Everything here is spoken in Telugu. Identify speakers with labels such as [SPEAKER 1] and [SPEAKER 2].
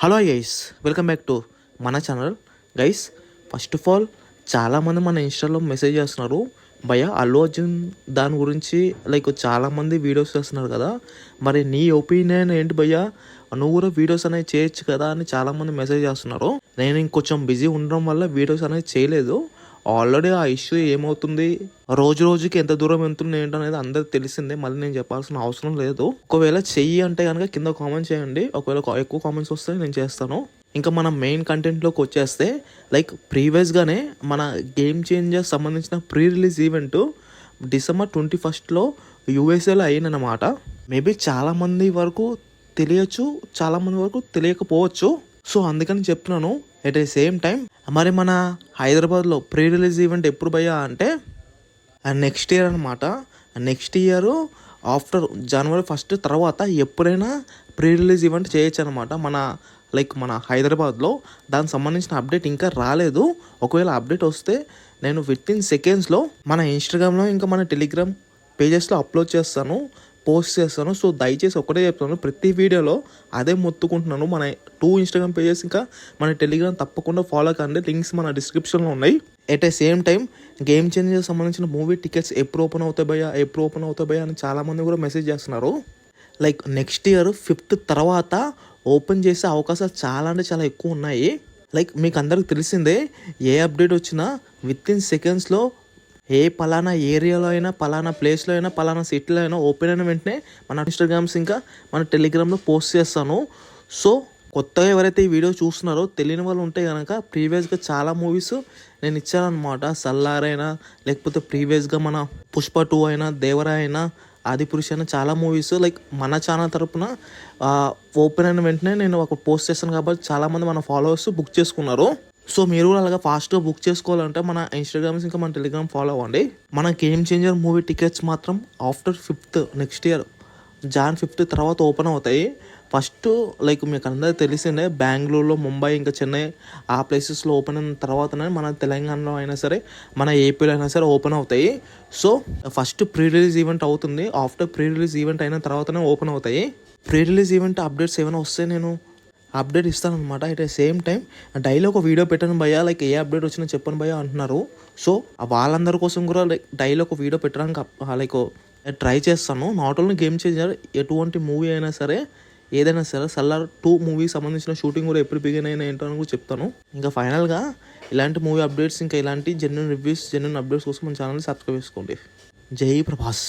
[SPEAKER 1] Hello guys, welcome back to మన channel. Guys, first of all చాలామంది మన ఇన్స్టాలో మెసేజ్ చేస్తున్నారు, భయ్య అల్లు అర్జున్ దాని గురించి చాలామంది వీడియోస్ చేస్తున్నారు కదా, మరి నీ ఒపీనియన్ ఏంటి భయ్య, నువ్వు కూడా వీడియోస్ అనేవి చేయొచ్చు కదా అని చాలామంది మెసేజ్ చేస్తున్నారు. నేను ఇంకొంచెం బిజీ ఉండడం వల్ల వీడియోస్ అనేది చేయలేదు. ఆల్రెడీ ఆ ఇష్యూ ఏమవుతుంది, రోజు రోజుకి ఎంత దూరం వెళ్తుంది ఏంటనేది అందరికి తెలిసిందే, మళ్ళీ నేను చెప్పాల్సిన అవసరం లేదు. ఒకవేళ చెయ్యి అంటే కనుక కింద కామెంట్ చేయండి, ఒకవేళ ఎక్కువ కామెంట్స్ వస్తే నేను చేస్తాను. ఇంకా మన మెయిన్ కంటెంట్లోకి వచ్చేస్తే ప్రీవియస్గానే మన గేమ్ చేంజర్ సంబంధించిన ప్రీ రిలీజ్ ఈవెంట్ December 21 యూఎస్ఏలో అయ్యిందన్నమాట. మేబీ చాలామంది వరకు తెలియచ్చు, చాలామంది వరకు తెలియకపోవచ్చు. సో అందుకని చెప్తున్నాను. ఎట్ ద సేమ్ టైం మరి మన హైదరాబాద్లో ప్రీ రిలీజ్ ఈవెంట్ ఎప్పుడు భయ్యా అంటే నెక్స్ట్ ఇయర్ అనమాట. నెక్స్ట్ ఇయర్ ఆఫ్టర్ January 1 తర్వాత ఎప్పుడైనా ప్రీ రిలీజ్ ఈవెంట్ చేయొచ్చు అనమాట మన హైదరాబాద్లో. దానికి సంబంధించిన అప్డేట్ ఇంకా రాలేదు. ఒకవేళ అప్డేట్ వస్తే నేను within secondsలో మన ఇన్స్టాగ్రామ్లో ఇంకా మన టెలిగ్రామ్ పేజెస్లో అప్లోడ్ చేస్తాను, పోస్ట్ చేస్తాను. సో దయచేసి ఒకటే చెప్తాను, ప్రతి వీడియోలో అదే మొత్తుకుంటున్నాను. మన 2 ఇన్స్టాగ్రామ్ పేజెస్ ఇంకా మన టెలిగ్రామ్ తప్పకుండా ఫాలో కండి, లింక్స్ మన డిస్క్రిప్షన్లో ఉన్నాయి. At the same time game Changer సంబంధించిన మూవీ టికెట్స్ ఎప్పుడు ఓపెన్ అవుతాయి భయ్యా అని చాలామంది కూడా మెసేజ్ చేస్తున్నారు. నెక్స్ట్ ఇయర్ 5th తర్వాత ఓపెన్ చేసే అవకాశాలు చాలా అంటే చాలా ఎక్కువ ఉన్నాయి. మీకు అందరికి తెలిసిందే, ఏ అప్డేట్ వచ్చినా within secondsలో ఏ పలానా ఏరియాలో అయినా, పలానా ప్లేస్లో అయినా, పలానా సిటీలో అయినా ఓపెన్ అయిన వెంటనే మన ఇన్స్టాగ్రామ్స్ ఇంకా మన టెలిగ్రామ్లో పోస్ట్ చేస్తాను. సో కొత్తగా ఎవరైతే ఈ వీడియో చూస్తున్నారో తెలియని వాళ్ళు ఉంటే కనుక ప్రీవియస్గా చాలా మూవీస్ నేను ఇచ్చానమాట. సల్లార్ అయినా, లేకపోతే ప్రీవియస్గా మన పుష్ప 2 అయినా, దేవరా అయినా, ఆదిపురుష్ అయినా చాలా మూవీస్ మన ఛానల్ తరపున ఓపెన్ అయిన వెంటనే నేను ఒక పోస్ట్ చేస్తాను. కాబట్టి చాలామంది మన ఫాలోవర్స్ బుక్ చేసుకున్నారు. సో మీరు కూడా అలాగా ఫాస్ట్గా బుక్ చేసుకోవాలంటే మన ఇన్స్టాగ్రామ్స్ ఇంకా మన టెలిగ్రామ్ ఫాలో అవ్వండి. మన గేమ్ చేంజర్ మూవీ టికెట్స్ మాత్రం after 5th next year Jan 5th తర్వాత ఓపెన్ అవుతాయి. ఫస్ట్ మీకు అందరికీ తెలిసిందే, బెంగళూరులో, ముంబై ఇంకా చెన్నై ఆ ప్లేసెస్లో ఓపెన్ అయిన తర్వాతనే మన తెలంగాణలో అయినా సరే, మన ఏపీలో అయినా సరే ఓపెన్ అవుతాయి. So first pre release event అవుతుంది. ఆఫ్టర్ ప్రీ రిలీజ్ ఈవెంట్ అయిన తర్వాతనే ఓపెన్ అవుతాయి. ప్రీ రిలీజ్ ఈవెంట్ అప్డేట్స్ ఏమైనా వస్తే నేను అప్డేట్ ఇస్తాను అనమాట. At the same time daily ఒక వీడియో పెట్టాను భయ్యా, ఏ అప్డేట్ వచ్చినా చెప్పను భయ్యా అంటున్నారు. సో వాళ్ళందరి కోసం కూడా డైలీ ఒక వీడియో పెట్టడానికి ట్రై చేస్తాను. నాట్ ఓన్లీ గేమ్ చేంజర్, ఎటువంటి మూవీ అయినా సరే, ఏదైనా సరే, సల్లార్ 2 మూవీ సంబంధించిన షూటింగ్ కూడా ఎప్పుడు బిగిన్ అయినా ఏంటో అని కూడా చెప్తాను. ఇంకా ఫైనల్గా ఇలాంటి మూవీ అప్డేట్స్ ఇంకా ఇలాంటి జెన్యూన్ రివ్యూస్, జెన్యూన్ అప్డేట్స్ కోసం మన ఛానల్ని సబ్స్క్రైబ్ చేసుకోండి. జై ప్రభాస్.